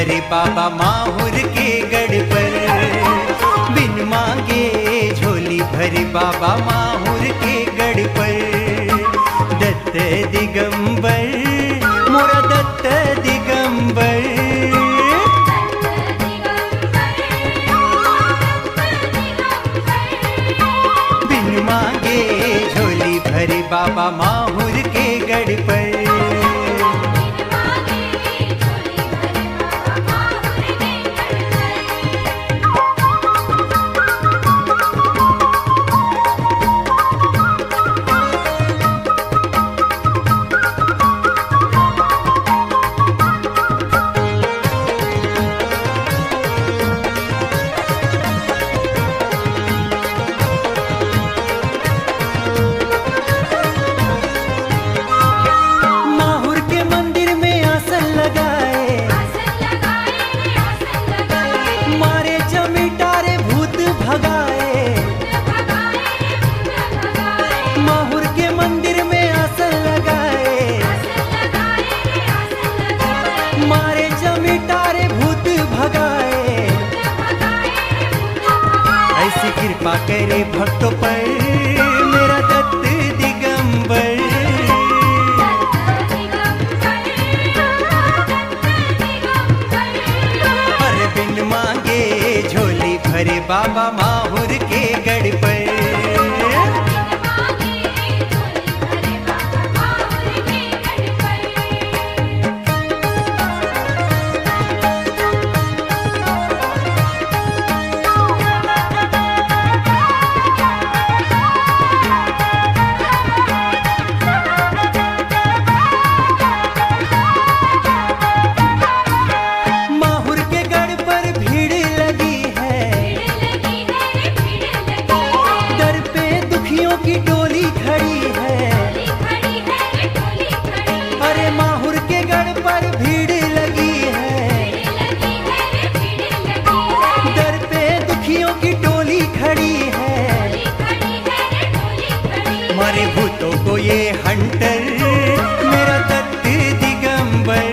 भरे बाबा माहुर के गढ़ पर। बिन मांगे झोली भरे बाबा माहुर के गढ़ पर। दत्त दिगंबर मोरा दत्त दिगंबर। बिन मांगे झोली भरे बाबा माहुर के गढ़ पर। कृपा करे भक्तों पर मेरा दत्त दिगंबर। पर बिन मांगे झोली भरे बाबा माहुर के गढ़ पर। मारे भूतों को ये हंटर मेरा दत्त दिगंबर।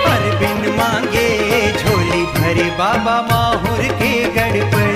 पर बिन मांगे झोली भरे बाबा माहुर के गढ़ पर।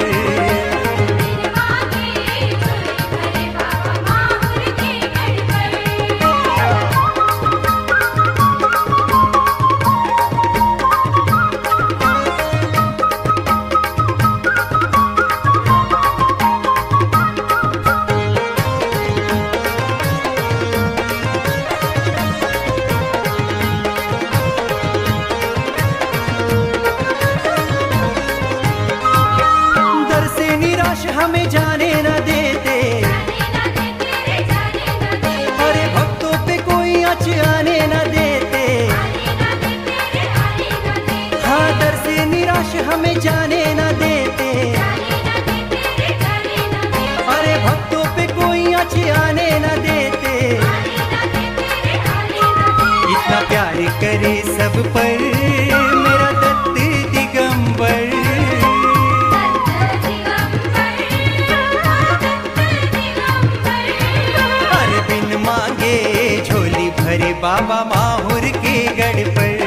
हमें जाने न देते, अरे भक्तों पे कोई आँच आने न देते। हाँ दर से निराश हमें जाने न देते, अरे भक्तों पे कोई आँच आने न देते। इतना प्यार करे सब पर मेरा दत्त दिगंबर। झोली भरे बाबा माहुर के गढ़ पर।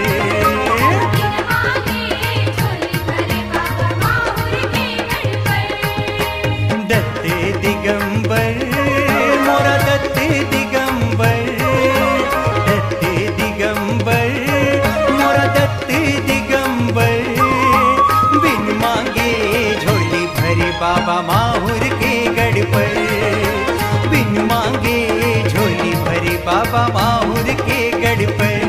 दत्त दिगंबर मोरा दत्त दिगंबर। दत्त दिगंबर मोरा दत्त दिगंबर। बिन मांगे झोली भरे बाबा माहुर के गढ़ पर। बिन मांगे झोली भरे बाबा माहुर के गढ़ पर।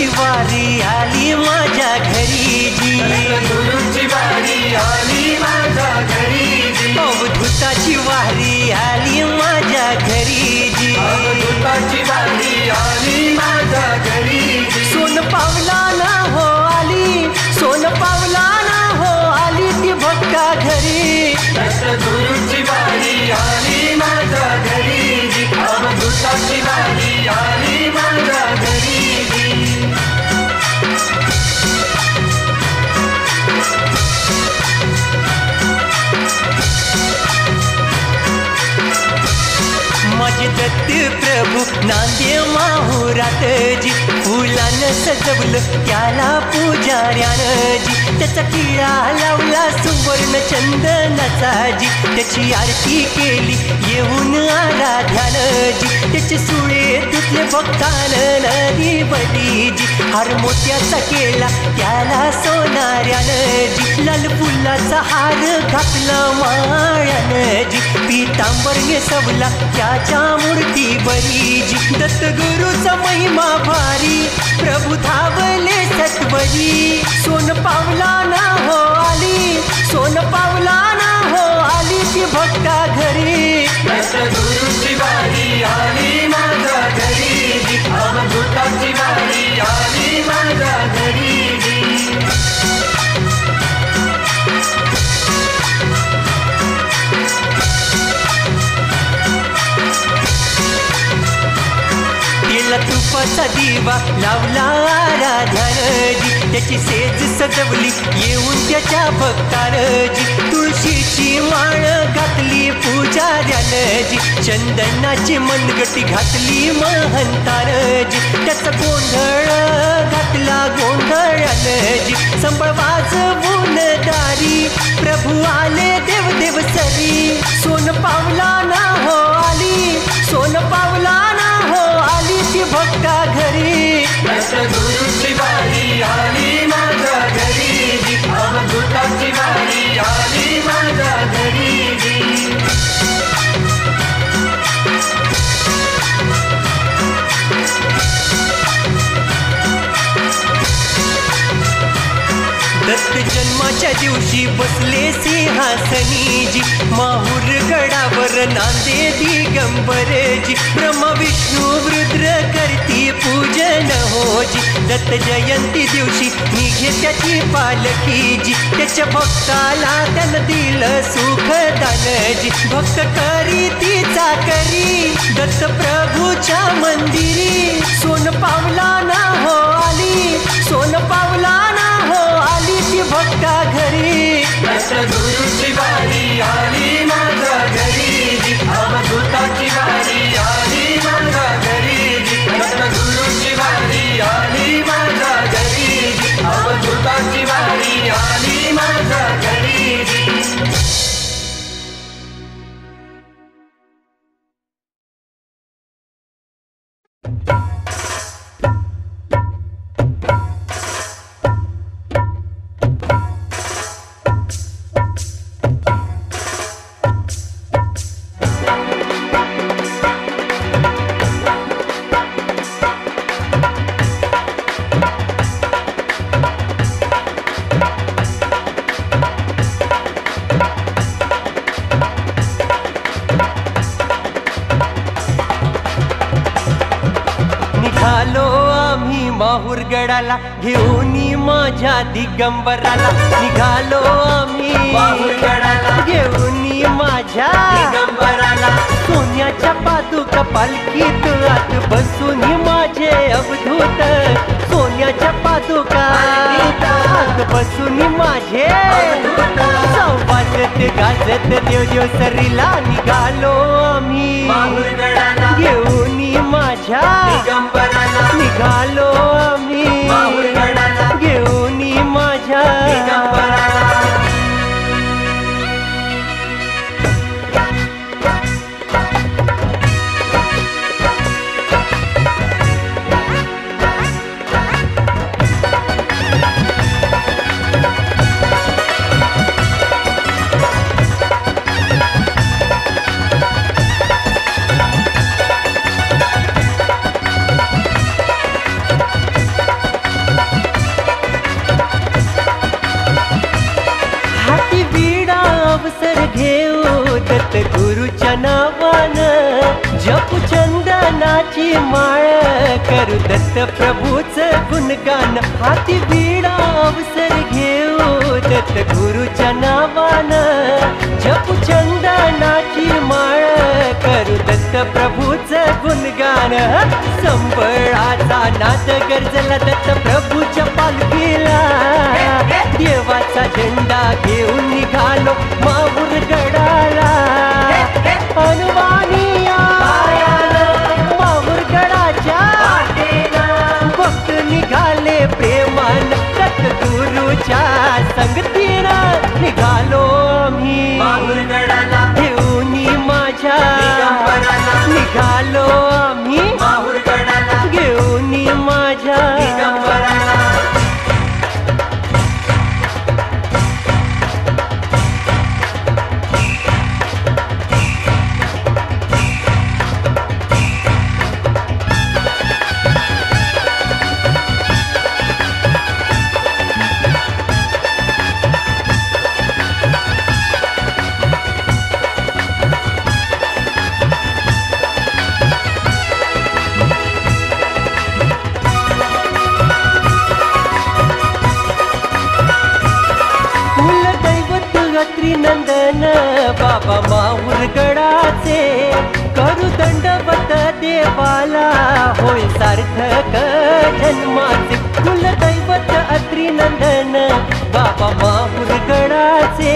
वारी आली माझ्या घरी जी, गुरुची वारी नांदे माहुरात जी फुलानं सजवलं त्याला पुजाऱ्यानं जी त्याचा टिळा लावला सुवर्ण चंदनाचा जी त्याची आरती केली येऊन आराध्यानं जी त्याचे सुळे धुतले भक्तानं नदी बली जी हार मोत्याचा केला त्याला सोनाऱ्यानं जी लाल फुलाचा हार घातला माळ्यानं जी पीतांबर नेसवला त्याच्या मूर्ती बरी जी दत्तगुरूचा महिमा भारी प्रभू धावले सत्वरी सोन पावला ना हो आली सोन पावला ना हो आली ती भक्ता घरी दत्तगुरूची वारी आली माझ्या घरी जी अवधूताची वारी आली माझ्या घरी तुपाचा दिवा लावला आराध्यानं त्याची सेज सजवली येऊन त्याच्या भक्तानं जी तुळशीची माळ घातली पुजाऱ्यानं जी चंदनाची मनगटी घातली महंतानं जी त्याचा गोंधळ घातला गोंधळानं जी संबळ वाजवून दारी प्रभू आले देव देव सरी सोन पावला ना हो आली सोन पावला ना हो आली ती भक्ता घरी दत्तगुरूची वारी आली माझ्या घरी जी अवधूताची वारी आली माझ्या घरी दत्त जन्माच्या दिवशी बसले सिंहासनी जी माहुर गडावर नांदे दिगंबर जी ब्रह्मा विष्णू रुद्र करती पूजन हो जी दत्त जयंती दिवशी निघे त्याची पालखी जी त्याच्या भक्ताला त्यानं दिलं सुखदान जी भक्त करी ती चाकरी दत्त प्रभूच्या मंदिरी सोन पावला ना हो आली सोन पावला ना हो आली ती भक्ता घरी दत्तगुरूची वारी आली माझ्या घरी जी अवधूताची वारी आली माझ्या घरी दत्तगुरूची वारी आली माझ्या घरी जी अवधूताची वारी आली माझ्या घरी माहुरगडाला घेऊनी माझ्या दिगंबराला निघालो आम्ही माहुरगडाला घेऊनी माझ्या दिगंबराला सोन्याच्या पादुका पालखीत आत बसून माझे अवधूत सोन्याच्या पादुका आत बसून माझे वाजत गाजत देव देव सरीला निघालो आम्ही माहुरगडाला घेऊनी माझ्या दिगंबराला निघालो आम्ही माहुरगडाला घेऊनी माझ्या दिगंबराला गुरुच्या नावानं जपू चंदनाची माळ करू दत्त प्रभूच गुणगान हाती वीणा अवसर घेऊ दत्त गुरुच्या नावानं जपू चंदनाची माळ करू दत्त प्रभूच गुणगान संबळाचा नाद गरजला दत्त प्रभूच्या पालखीला देवाचा झेंडा घेऊन निघालो माहुरगडाला अनुवानिया माहुरगडाला गुरुच्या संगतीनं निघालो आम्ही माहुरगडाला घेऊनी माझ्या दिगंबराला निघालो आम्ही माहुरगडाला घेऊनी माझ्या दिगंबराला नंदन बाबा माहुरगडाचे करू दंडवत देवाला होय सार्थक जन्माचे कुलदैवत अत्रिनंदन बाबा माहुरगडाचे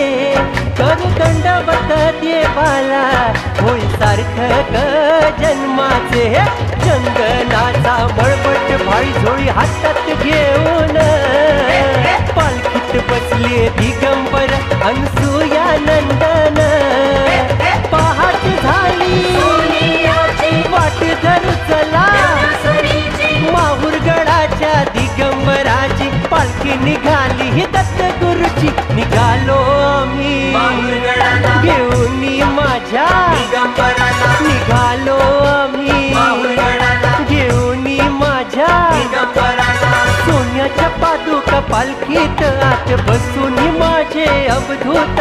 करू दंडवत देवाला होय सार्थक जन्माचे चंदनाचा बळबट भाई झोळी हातात घेऊन पालखीत बसले दिगंबर अनसूया नंदन पहाट झाली वाट धरू चला माहुरगडाच्या दिगंबराची पालखी निघाली ही दत्त गुरुची निघालो आम्ही माहुरगडाला घेऊनी माझ्या दिगंबराला निघालो आम्ही माहुरगडाला घेऊनी माझ्या दिगंबराला सोन्याच्या पादुका पालखीत आत बसून माझे अवधूत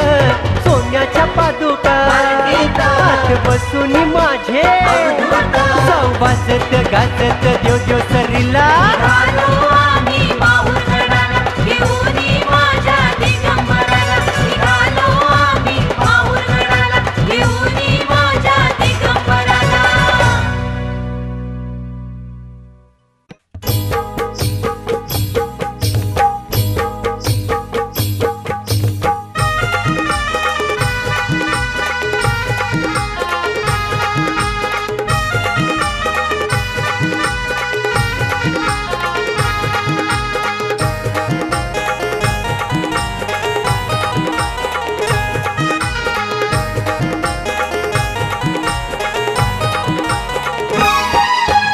सोन्याच्या पादुका पालखीत आत बसून माझे अवधूत जाऊ वाजत गाजत देव देव सरीला निघालो आम्ही माहुरगडाला घेऊनी माझ्या दिगंबराला निघालो आम्ही माहुरगडाला घेऊनी माझ्या दिगंबराला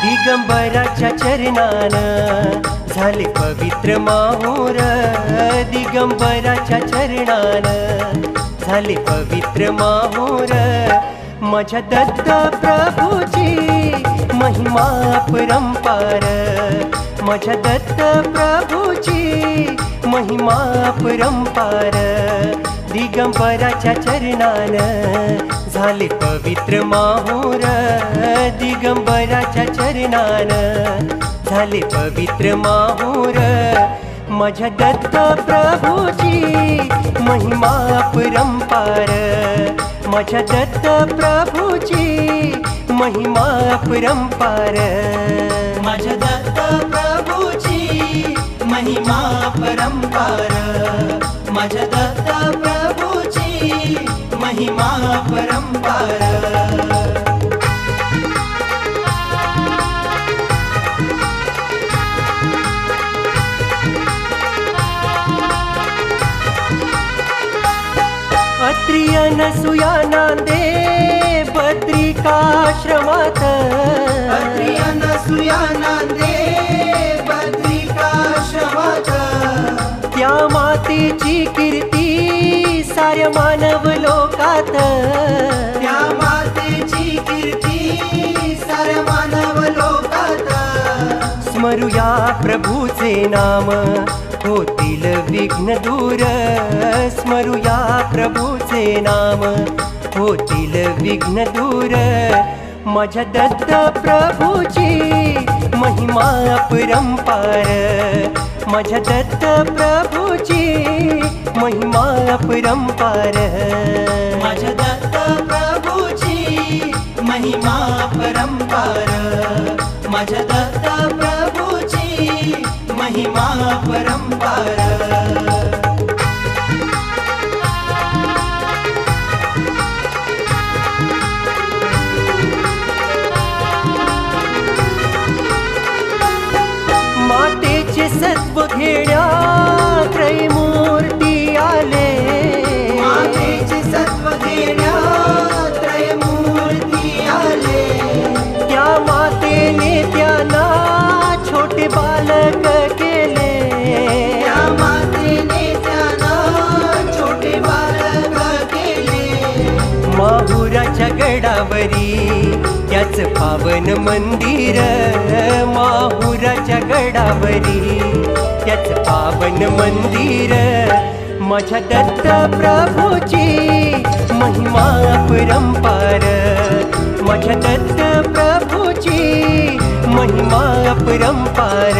दिगंबराच्या चरणानं झाले पवित्र माहुर दिगंबराच्या चरणानं झाले पवित्र माहुर माझ्या दत्त प्रभूची महिमा परंपार माझ्या दत्त प्रभूची महिमा परंपार दिगंबराच्या चरणानं झाले पवित्र माहुर दिगंबराच्या चरणानं झाले पवित्र माहुर माझ्या दत्त प्रभूची महिमा परंपार माझ्या दत्त प्रभूची महिमा परंपार माझ्या दत्त प्रभूची महिमा परंपार माझ्या दत्त प्रभूची महिमा परंपार अत्रियन सुया नांदे बद्रिकाश्रमात अत्रियन सुया नांदे बद्रिकाश्रमात त्या मातेची कीर्ती साऱ्या मानव लोकात त्या मातेची कीर्ती साऱ्या मानव लोकात स्मरूया प्रभूचे नाम होतील विघ्न दूर स्मरूया प्रभूचे नाम होतील विघ्न दूर माझ्या दत्त प्रभूची महिमा परंपार माझ्या दत्त प्रभूची महिमा परंपार माझ्या दत्त प्रभूची महिमा परंपार माझ्या दत्त प्रभूची महिमा परंपार मातेचे सत्व घेण्या त्रैलोक्यात गडावरी त्याच पावन मंदिर माहुराच्या गडावरी त्याच पावन मंदिर माझ्या दत्त प्रभूची महिमा अपरंपार माझ्या दत्त प्रभूची महिमा अपरंपार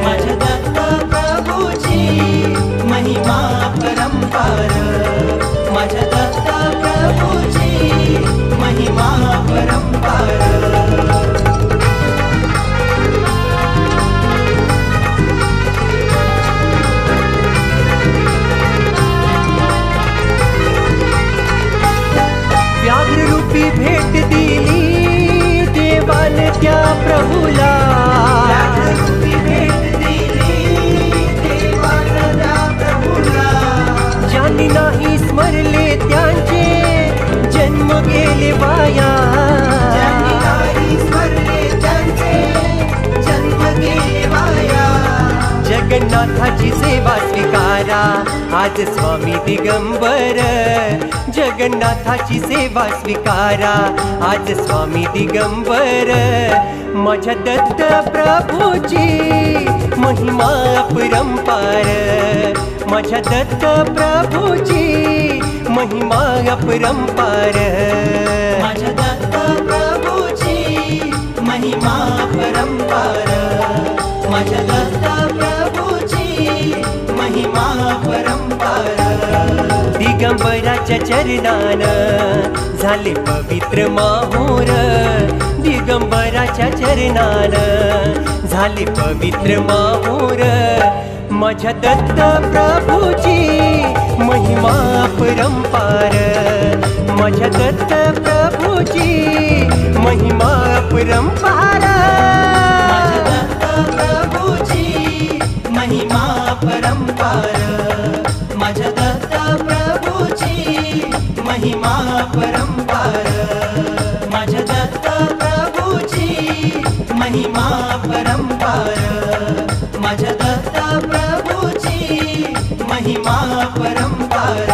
माझ्या दत्त प्रभूची महिमा अपरंपार माझ्या दत्त प्रभूची महिमा अपरंपार व्याघ्ररूपी भेट दिली देवान त्या प्रभूला व्याघ्ररूपी भेट दिली देवान त्या प्रभूला ज्यांनी नाही स्मरले त्यांचे जन्म गेले वाया ज्यांनी नाही स्मरले त्यांचे जन्म गेले वाया जगन्नाथाची सेवा स्वीकारा आज स्वामी दिगंबर जगन्नाथाची सेवा स्वीकारा आज स्वामी दिगंबर माझ्या दत्त प्रभूची महिमा अपरंपार माझ्या दत्त प्रभूची महिमा अपरंपार माझ्या दत्त प्रभूची महिमा अपरंपार माझ्या दत्त प्रभूची महिमा अपरंपार दिगंबराच्या चरणान झाले पवित्र माहूर दिगंबराच्या चरणान झाले पवित्र माहूर माझ्या दत्त प्रभूची महिमा अपरंपार माझ्या दत्त प्रभूची महिमा अपरंपार माझ्या दत्त प्रभूची महिमा अपरंपार माझ्या दत्त प्रभूची महिमा अपरंपार माझ्या दत्त प्रभूची महिमा अपरंपार माझ्या दत्त प्रभूची महिमा अपरंपार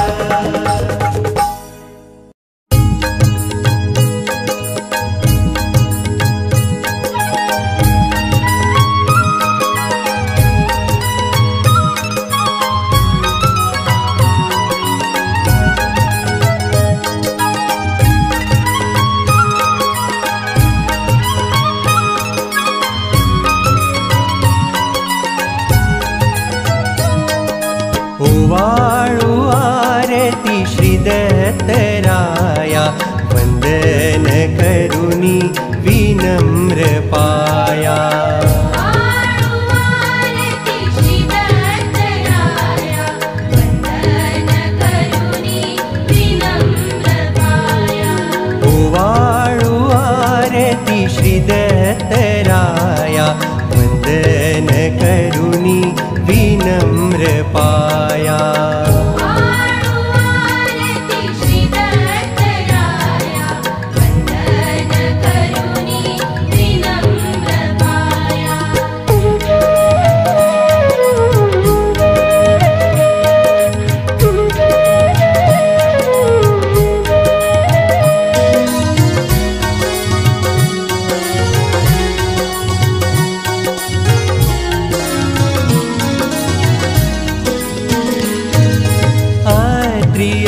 ओवाळू आरती श्री दत्तराया वंदन करुणी विनम्र पाया ओवाळू आरती श्री दत्तराया वंदन करुणी विनम्र पाया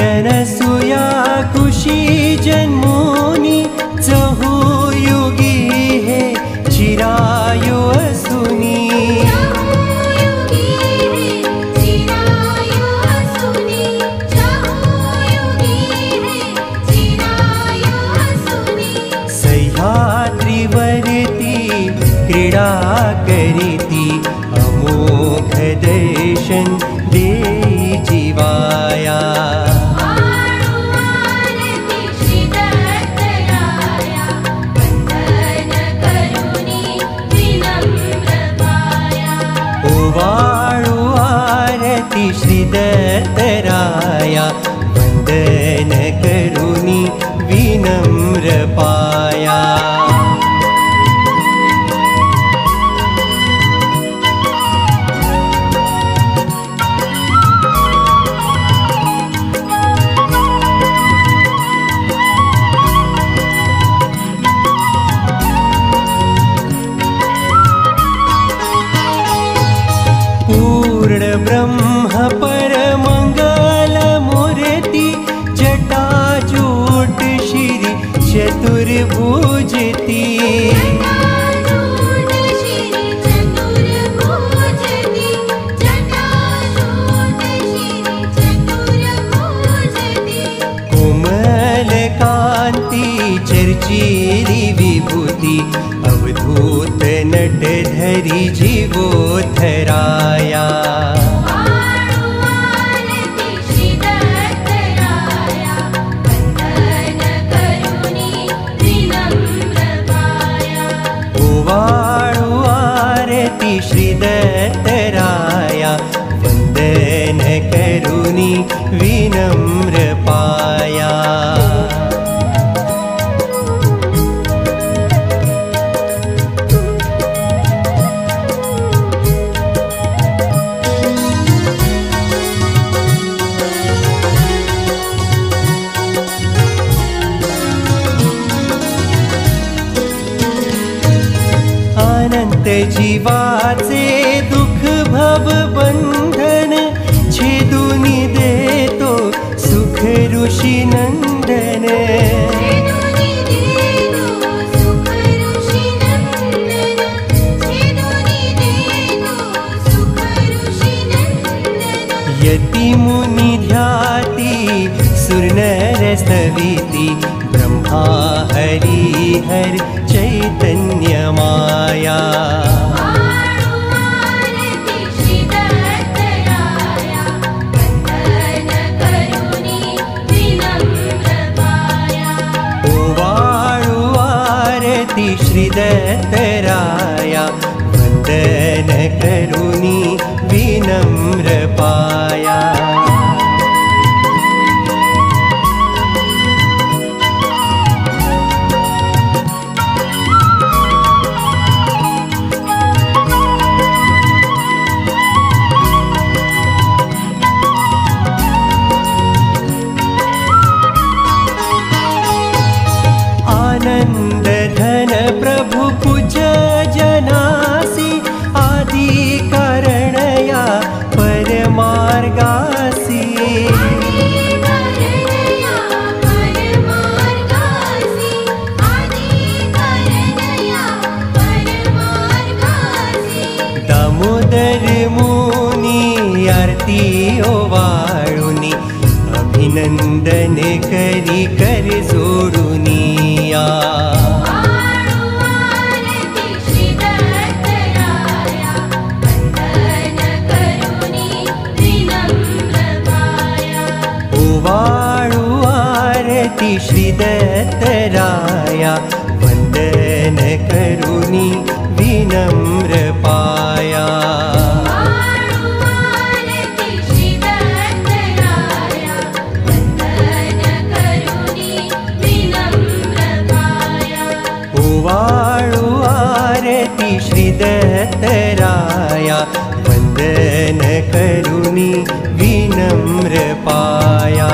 अनसुया कुशी जन्मोनी चहुयुगी हे चिरायु असुनी सह्याद्रीवरती क्रीडा करीती अमोघ दर्शन देई जीवाया ओवाळू आरती श्री दत्तराया वंदन करुणी विनम्र पाया जिरी विभूति अवधूत नटधरी जीवोद्धराया ओवाळू आरती श्रीदत्तराया वंदन करुणी विनम्र पाया अनंत जीवाचे दुःख भव बंधन छेदूनी देतो सुख ऋषी नंदन यती मुनी ध्याती सुरनर स्तवीति ब्रह्मा हरि हर चैतन्य माया ओवाळू आरती श्रीदत्तराया वंदन करुणी विनम्र पाया आनंद धन प्रभु पूज जनासी आदि कारणया परमार्गासी दामोदर मुनी आरती ओवाळुनी अभिनंदन करी कर जोडुनिया ओवाळू आरती श्रीदत्तराया वंदन करुणी विनम्र पाया ओवाळू आरती श्रीदत्तराया वंदन करुणी विनम्र पाया।